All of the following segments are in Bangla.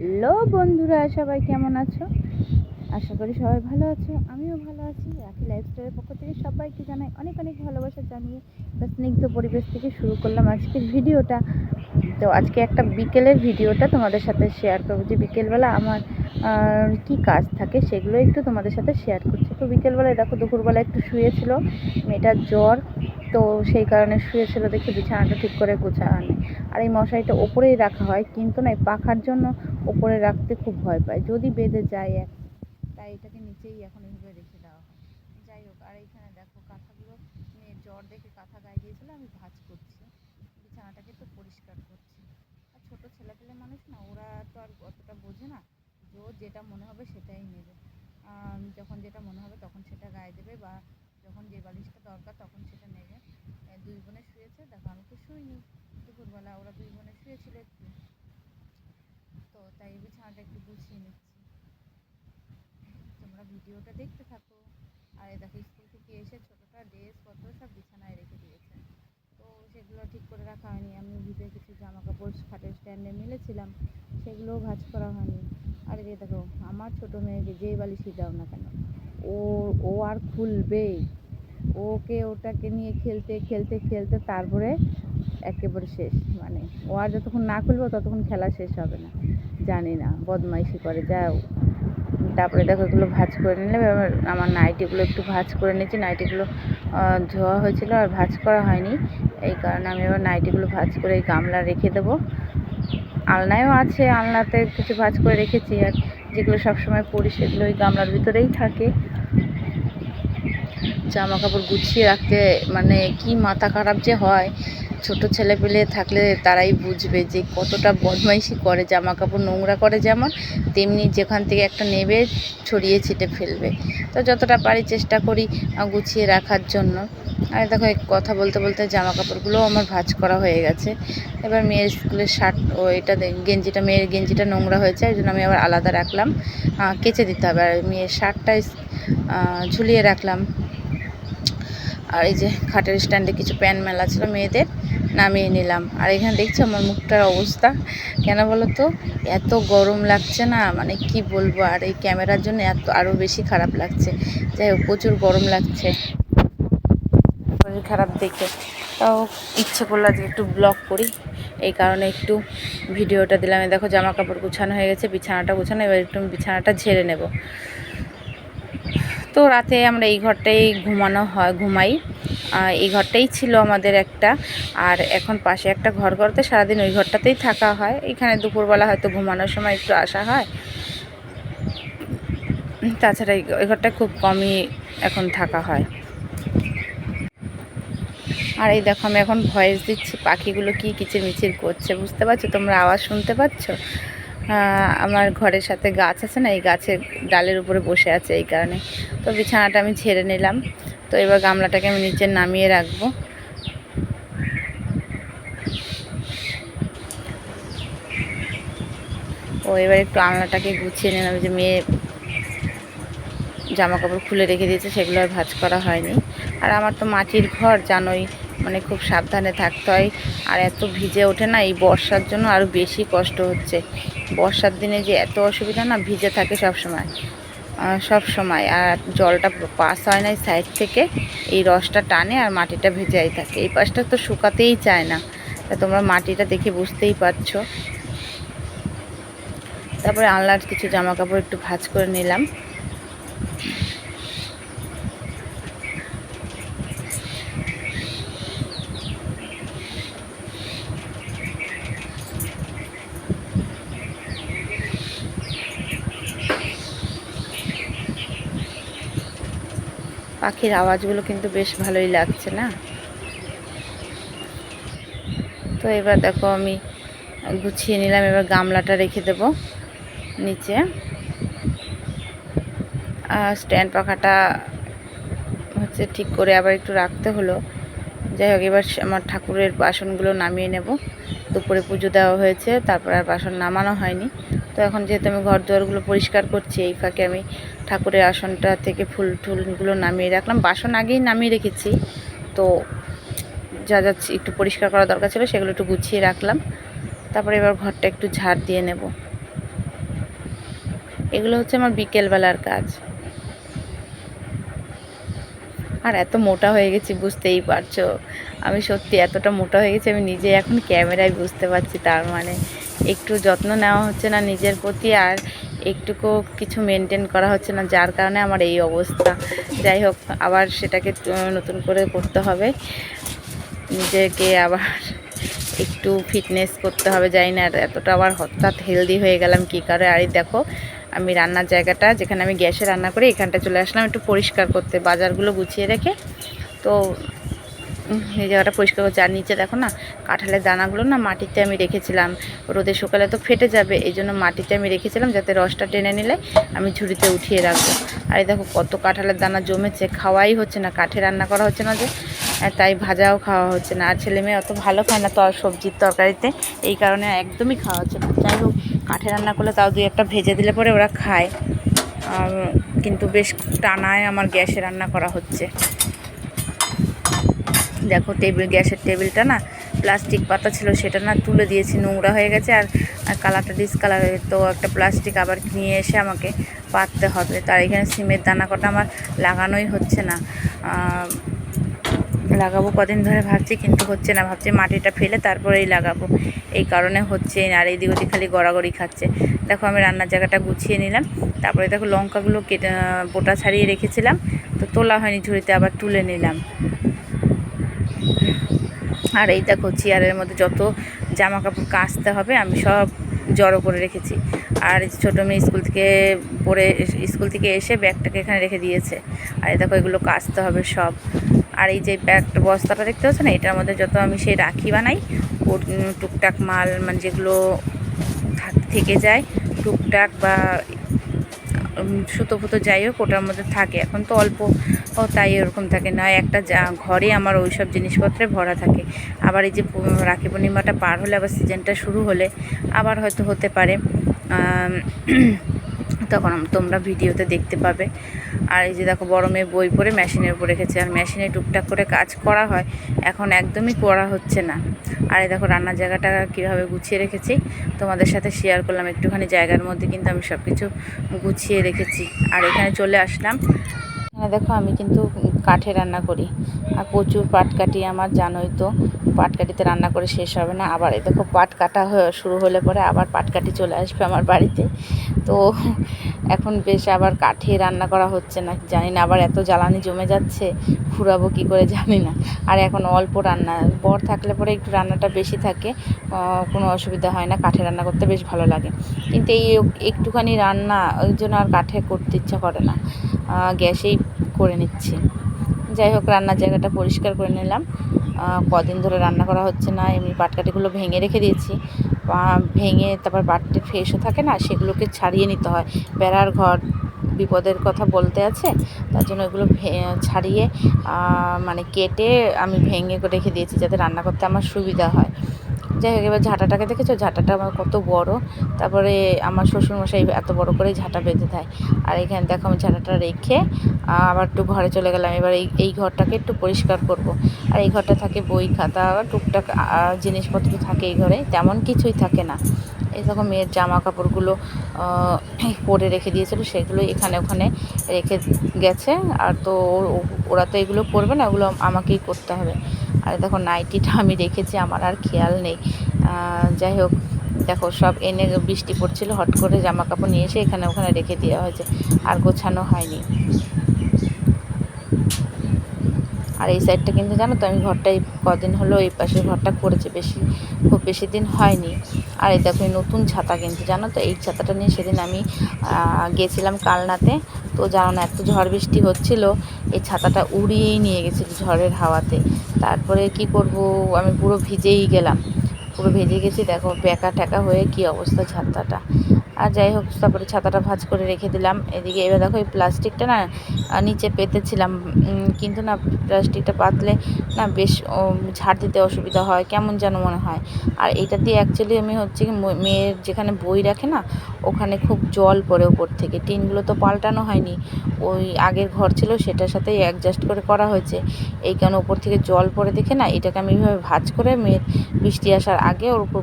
হ্যালো বন্ধুরা, সবাই কেমন আছো? আশা করি সবাই ভালো আছো। আমিও ভালো আছি। রাখি লাইফস্টাইলের পক্ষ থেকে সবাইকে জানাই অনেক অনেক ভালোবাসা জানিয়ে স্নিগ্ধ পরিবেশ থেকে শুরু করলাম আজকের ভিডিওটা। তো আজকে একটা বিকেলের ভিডিওটা তোমাদের সাথে শেয়ার করবো, যে বিকেলবেলা আমার কি কাজ থাকে সেগুলো একটু তোমাদের সাথে শেয়ার করছি। তো বিকেলবেলায় দেখো, দুপুরবেলা একটু শুয়েছিল, মেয়েটার জ্বর, তো সেই কারণে শুয়েছিল দেখে বিছানাটা ঠিক করে গোছানো হয়নি। আর এই মশারিটা ওপরেই রাখা হয়, কিন্তু না, এই পাখার জন্য ওপরে রাখতে খুব ভয় পায়, যদি বেঁধে যায় তাই এটাকে নিচেই এখন এইভাবে রেখে দেওয়া হয়। যাই হোক, আর এইখানে দেখো কাঁথাগুলো, মেয়ের জ্বর দেখে কাঁথা গায়ে দিয়েছিল, আমি ভাঁজ করছি, বিছানাটাকে তো পরিষ্কার করছি। আর ছোটো ছেলেপেলে মানুষ না, ওরা তো আর অতটা বোঝে না, যে ওর যেটা মনে হবে সেটাই নেবে। যখন যেটা মনে হবে তখন সেটা গায়ে দেবে, বা যখন যে বালিশটা দরকার তখন সেটা নেবে। দুই বোনে শুয়েছে, দেখো আমি তো শুইনি দুপুরবেলা, ওরা দুই বোনে শুয়েছিল একটু, তো তাই বিছানাটা একটু গুছিয়ে নিচ্ছি। তোমরা ভিডিওটা দেখতে থাকো। আর দেখো, স্কুল থেকে এসে ছোটোটা ড্রেসপত্র সব বিছানায় রেখে দিয়েছে, তো সেগুলো ঠিক করে রাখা হয়নি। আমি ভিতরে কিছু জামা কাপড় খাটের স্ট্যান্ডে মেলেছিলাম, সেগুলোও ভাঁজ করা হয়নি। আর এই দেখো, আমার ছোটো মেয়েকে যেই বালিশই দাও না কেন, ও ও আর খুলবেই, ওকে ওটাকে নিয়ে খেলতে খেলতে খেলতে তারপরে একেবারে শেষ। মানে ও আর যতক্ষণ না খুলবে ততক্ষণ খেলা শেষ হবে না। জানি না, বদমাইশি করে যাও। তারপরে দেখো, এগুলো ভাঁজ করে নিলে, আমার নাইটিগুলো একটু ভাঁজ করে নিয়েছি। নাইটিগুলো ধোয়া হয়েছিল আর ভাঁজ করা হয়নি, এই কারণে আমি এবার নাইটিগুলো ভাঁজ করে এই গামলা রেখে দেবো। আলনায়ও আছে, আলনাতে কিছু ভাঁজ করে রেখেছি, আর যেগুলো সবসময় পরি সেগুলো ওই গামলার ভিতরেই থাকে। জামা কাপড় গুছিয়ে রাখতে মানে কি মাথা খারাপ যে হয়, ছোট ছেলে পেলে থাকলে তারাই বুঝবে যে কতটা বদমাইশি করে। জামা কাপড় নোংরা করে যেমন, তেমনি যেখান থেকে একটা নেবে ছড়িয়ে ছিটে ফেলবে। তো যতটা পারি চেষ্টা করি গুছিয়ে রাখার জন্য। আর দেখো, কথা বলতে বলতে জামা কাপড়গুলোও আমার ভাঁজ করা হয়ে গেছে। এবার মেয়ের স্কুলের শার্ট, ও এটা গেঞ্জিটা, মেয়ের গেঞ্জিটা নোংরা হয়েছে, এই জন্য আমি আবার আলাদা রাখলাম, কেচে দিতে হবে। আর মেয়ের শার্টটা ঝুলিয়ে রাখলাম। আর এই যে খাটের স্ট্যান্ডে কিছু প্যান মেলা ছিল মেয়েদের, নামিয়ে নিলাম। আর এখানে দেখছি আমার মুখটার অবস্থা কেন বলো তো, এত গরম লাগছে না, মানে কি বলবো। আর এই ক্যামেরার জন্য আরও বেশি খারাপ লাগছে। যাই হোক, প্রচুর গরম লাগছে, শরীর খারাপ দেখে। তাও ইচ্ছে করলো আজকে একটু ব্লগ করি, এই কারণে একটু ভিডিওটা দিলাম। দেখো, জামা কাপড় গুছানো হয়ে গেছে, বিছানাটা গুছানো, এবার একটু বিছানাটা ঝেড়ে নেব। তো রাতে আমরা এই ঘরটাই ঘুমাই। এই ঘরটাই ছিল আমাদের একটা, আর এখন পাশে একটা ঘর করতে সারাদিন ওই ঘরটাতেই থাকা হয়। এখানে দুপুরবেলা হয়তো ঘুমানোর সময় একটু আসা হয়, তাছাড়া এই ঘরটা খুব কমই এখন থাকা হয়। আর এই দেখো, আমি এখন ভয়েস দিচ্ছি, পাখিগুলো কি কিচিরমিচির করছে, বুঝতে পারছো? তোমরা আওয়াজ শুনতে পাচ্ছ? আমার ঘরের সাথে গাছ আছে না, এই গাছের ডালের উপরে বসে আছে, এই কারণে। তো বিছানাটা আমি ঝেড়ে নিলাম। তো এবার গামলাটাকে আমি নিচে নামিয়ে রাখবো। ও এবার একটু আলনাটাকে গুছিয়ে নিলাম, যে মেয়ে জামা কাপড় খুলে রেখে দিয়েছে, সেগুলো আর ভাঁজ করা হয়নি। আর আমার তো মাটির ঘর, জানোই, মানে খুব সাবধানে থাকতে হয়। আর এত ভিজে ওঠে না, এই বর্ষার জন্য আরও বেশি কষ্ট হচ্ছে। বর্ষার দিনে যে এত অসুবিধা না, ভিজে থাকে সব সময়। আর জলটা পাস হয় না এই সাইড থেকে, এই রসটা টানে আর মাটিটা ভেজাই থাকে। এই পাশটা তো শুকাতেই চায় না, তা তোমরা মাটিটা দেখে বুঝতেই পারছো। তারপরে আনলার কিছু জামা কাপড় একটু ভাঁজ করে নিলাম। পাখির আওয়াজগুলো কিন্তু বেশ ভালোই লাগছে না? তো এবার দেখো, আমি গুছিয়ে নিলাম। এবার গামলাটা রেখে দেব নিচে। স্ট্যান্ড পাখাটা হচ্ছে ঠিক করে আবার একটু রাখতে হলো। যাই হোক, এবার আমার ঠাকুরের বাসনগুলো নামিয়ে নেব। দুপুরে পুজো দেওয়া হয়েছে, তারপর আর বাসন নামানো হয়নি। তো এখন যেহেতু আমি ঘর দুয়ারগুলো পরিষ্কার করছি, এই ফাঁকে আমি ঠাকুরের আসনটা থেকে ফুল টুলগুলো নামিয়ে রাখলাম। বাসন আগেই নামিয়ে রেখেছি, তো যা একটু পরিষ্কার করা দরকার ছিল সেগুলো একটু গুছিয়ে রাখলাম। তারপরে এবার ঘরটা একটু ঝাড় দিয়ে নেব। এগুলো হচ্ছে আমার বিকেলবেলার কাজ। আর এত মোটা হয়ে গেছি বুঝতেই পারছো, আমি সত্যি এতটা মোটা হয়ে গেছি আমি নিজে এখন ক্যামেরায় বুঝতে পারছি। তার মানে একটু যত্ন নেওয়া হচ্ছে না নিজের প্রতি, আর একটুকু কিছু মেনটেন করা হচ্ছে না, যার কারণে আমার এই অবস্থা। যাই হোক, আবার সেটাকে নতুন করে করতে হবে, নিজেকে আবার একটু ফিটনেস করতে হবে। জানি না এতটা আবার হঠাৎ হেলদি হয়ে গেলাম কী কারণে। আর এই দেখো, আমি রান্নার জায়গাটা যেখানে আমি গ্যাসে রান্না করি এখানটা চলে আসলাম একটু পরিষ্কার করতে, বাজারগুলো গুছিয়ে রেখে। তো এই জায়গাটা পরিষ্কার করছি। আর নিচে দেখো না, কাঁঠালের দানাগুলো না মাটিতে আমি রেখেছিলাম, রোদে শুকালে তো ফেটে যাবে, এই জন্য মাটিতে আমি রেখেছিলাম যাতে রসটা টেনে নিলে আমি ঝুড়িতে উঠিয়ে রাখবো। আর এই দেখো কত কাঁঠালের দানা জমেছে, খাওয়াই হচ্ছে না, কাঠে রান্না করা হচ্ছে না যে, তাই ভাজাও খাওয়া হচ্ছে না। আর ছেলে মেয়ে অত ভালো খায় না তো সবজির তরকারিতে, এই কারণে একদমই খাওয়া হচ্ছে না। যাই হোক, কাঠে রান্না করলে তাও দুই একটা ভেজে দিলে পরে ওরা খায়, কিন্তু বেশ টানায় আমার গ্যাসে রান্না করা হচ্ছে। দেখো গ্যাসের টেবিলটা না প্লাস্টিক পাতা ছিল, সেটা না তুলে দিয়েছি, নোংরা হয়ে গেছে আর কালারটা ডিসকালার হয়ে, তো একটা প্লাস্টিক আবার নিয়ে এসে আমাকে পাততে হবে। তার এখানে সিমের দানা কটা আমার লাগানোই হচ্ছে না, লাগাবো কদিন ধরে ভাবছি, কিন্তু হচ্ছে না। ভাবছি মাটিটা ফেলে তারপরেই লাগাবো, এই কারণে হচ্ছে না। আর এইদিক ওদিক খালি গড়াগড়ি খাচ্ছে। দেখো আমি রান্নার জায়গাটা গুছিয়ে নিলাম, তারপরে দেখো লঙ্কাগুলো কেটে বোটা ছাড়িয়ে রেখেছিলাম, তো তোলা হয়নি ঝুড়িতে, আবার তুলে নিলাম। আর এই দেখো চেয়ারের মধ্যে যত জামা কাপড় কাচতে হবে আমি সব জড়ো করে রেখেছি। আর ছোটো মেয়ে স্কুল থেকে এসে ব্যাগটাকে এখানে রেখে দিয়েছে। আর এই দেখো এগুলো কাচতে হবে সব। আর এই যে ব্যাগটা বস্তাটা দেখতে পাচ্ছ না, এটার মধ্যে যত আমি সেই রাখি বানাই, ও টুকটাক মাল মানে যেগুলো থেকে যায় টুকটাক বা সুতো ফুতো যাই হোক ওটার মধ্যে থাকে। এখন তো অল্প তাই এরকম থাকে, নয় একটা ঘরে আমার ওই সব জিনিসপত্রে ভরা থাকে। আবার এই যে রাখি পূর্ণিমাটা পার হলে, আবার সিজনটা শুরু হলে আবার হয়তো হতে পারে, তখন তোমরা ভিডিওতে দেখতে পাবে। আর এই যে দেখো বড় মেয়ে বই পড়ে মেশিনের উপর রেখেছে, আর মেশিনে টুকটাক করে কাজ করা হয়, এখন একদমই করা হচ্ছে না। আর এই দেখো রান্নার জায়গাটা কীভাবে গুছিয়ে রেখেছি তোমাদের সাথে শেয়ার করলাম। একটুখানি জায়গার মধ্যে কিন্তু আমি সব কিছু গুছিয়ে রেখেছি। আর এখানে চলে আসলাম, দেখো আমি কিন্তু কাঠে রান্না করি, আর প্রচুর পাট কাটি আমার, জানোই তো পাটকাঠিতে রান্না করে শেষ হবে না। আবার এই দেখো পাট কাটা শুরু হলে পরে আবার পাটকাঠি চলে আসবে আমার বাড়িতে। তো এখন বেশ আবার কাঠে রান্না করা হচ্ছে না, জানি না আবার এত জ্বালানি জমে যাচ্ছে, ফুরাবো কী করে জানি না। আর এখন অল্প রান্না, বর থাকলে পরে একটু রান্নাটা বেশি থাকে, কোনো অসুবিধা হয় না, কাঠে রান্না করতে বেশ ভালো লাগে। কিন্তু এই একটুখানি রান্না ওই জন্য আর কাঠে করতে ইচ্ছা করে না, গ্যাসেই করে নিচ্ছি। যাই হোক, রান্নার জায়গাটা পরিষ্কার করে নিলাম, কদিন ধরে রান্না করা হচ্ছে না। এমনি পাটকাঠিগুলো ভেঙে রেখে দিয়েছি, ভেঙে তারপর পাটটি ফ্রেশও থাকে না, সেগুলোকে ছাড়িয়ে নিতে হয়। বেড়ার ঘর, বিপদের কথা বলতে আছে, তার জন্য এগুলো ছাড়িয়ে মানে কেটে আমি ভেঙে রেখে দিয়েছি যাতে রান্না করতে আমার সুবিধা হয়। যাই হোক, এবার ঝাঁটাটাকে দেখেছো, ঝাঁটাটা আমার কত বড়, তারপরে আমার শ্বশুরমশাই এত বড় করে ঝাঁটা বেঁধে দেয়। আর এখানে দেখো আমি ঝাঁটাটা রেখে আবার একটু ঘরে চলে গেলাম। এবার এই ঘরটাকে একটু পরিষ্কার করব। আর এই ঘরটা থাকে বই খাতা টুকটাক জিনিসপত্র থাকে এই ঘরে, তেমন কিছুই থাকে না। এই দেখো মেয়ের জামা কাপড়গুলো পরে রেখে দিয়েছিল, সেগুলো এখানে ওখানে রেখে গেছে। আর তো ওরা তো এগুলো করবে না, ওগুলো আমাকেই করতে হবে। আর দেখো নাইটিটা আমি রেখেছি, আমার আর খেয়াল নেই। যাই হোক, দেখো সব এনে বৃষ্টি পড়ছিল, হট করে জামা কাপড় নিয়ে এসে এখানে ওখানে রেখে দেওয়া হয়েছে, আর গোছানো হয়নি। আর এই সাইডটা কিন্তু জানো তো, আমি ঘরটা এই কদিন হলো এই পাশের ঘরটা করেছি, খুব বেশি দিন হয়নি। আর এই দেখো নতুন ছাতা, কিন্তু জানো তো এই ছাতাটা নিয়ে সেদিন আমি গেছিলাম কালনাতে, তো জানো না এত ঝড় বৃষ্টি হচ্ছিল, এই ছাতাটা উড়িয়েই নিয়ে গেছিলো ঝড়ের হাওয়াতে। তারপরে কি করব, আমি পুরো ভিজেই গেলাম, পুরো ভেজে গেছি। দেখো ব্যাকা ট্যাকা হয়ে কি অবস্থা ছাতাটা। আর যাই হোক, তারপরে ছাতাটা ভাঁজ করে রেখে দিলাম এদিকে। এবার দেখো এই প্লাস্টিকটা না নিচে পেতেছিলাম, কিন্তু না প্লাস্টিকটা পাতলে না বেশ ঝাড় দিতে অসুবিধা হয়, কেমন যেন মনে হয়। আর এইটা দিয়ে অ্যাকচুয়ালি আমি হচ্ছে কি মেয়ের যেখানে বই রাখে না, ওখানে খুব জল পড়ে ওপর থেকে, টিনগুলো তো পাল্টানো হয়নি, ওই আগের ঘর ছিল সেটার সাথেই অ্যাডজাস্ট করে করা হয়েছে। এই কারণে ওপর থেকে জল পড়ে দেখে না এটাকে আমি এইভাবে ভাঁজ করে মেয়ের বৃষ্টি আসার আগে ওর উপর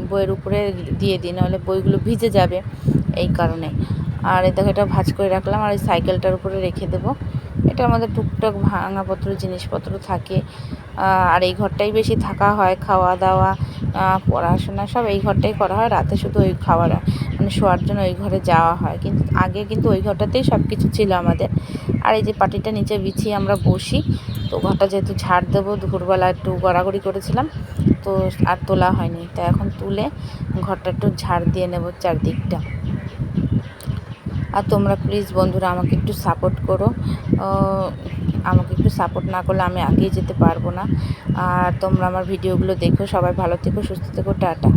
বইয়ের উপরে দিয়ে দিই, নাহলে বইগুলো ভিজে যাবে, এই কারণে। আর এই দেখো এটা ভাঁজ করে রাখলাম, আর এই সাইকেলটার উপরে রেখে দেবো। এটা আমাদের টুকটাক ভাঙাপত্র জিনিসপত্র থাকে। আর এই ঘরটাই বেশি থাকা হয়, খাওয়া দাওয়া পড়াশোনা সব এই ঘরটাই করা হয়। রাতে শুধু ওই খাওয়ার মানে শোয়ার জন্য ওই ঘরে যাওয়া হয়, কিন্তু আগে কিন্তু ওই ঘরটাতেই সব কিছু ছিল আমাদের। আর এই যে পাটিটা নিচে বিছিয়ে আমরা বসি। তো ঘরটা যেহেতু ঝাড় দেবো, দুপুরবেলা একটু গড়াগড়ি করেছিলাম, তো আর তোলা হয়নি, তো এখন তুলে ঘরটা একটু ঝাড় দিয়ে নেব চারদিকটা। আর তোমরা প্লিজ বন্ধুরা আমাকে একটু সাপোর্ট করো, আমাকে একটু সাপোর্ট না করলে আমি এগিয়ে যেতে পারবো না। আর তোমরা আমার ভিডিওগুলো দেখো, সবাই ভালো থেকো, সুস্থ থেকো, টাটা।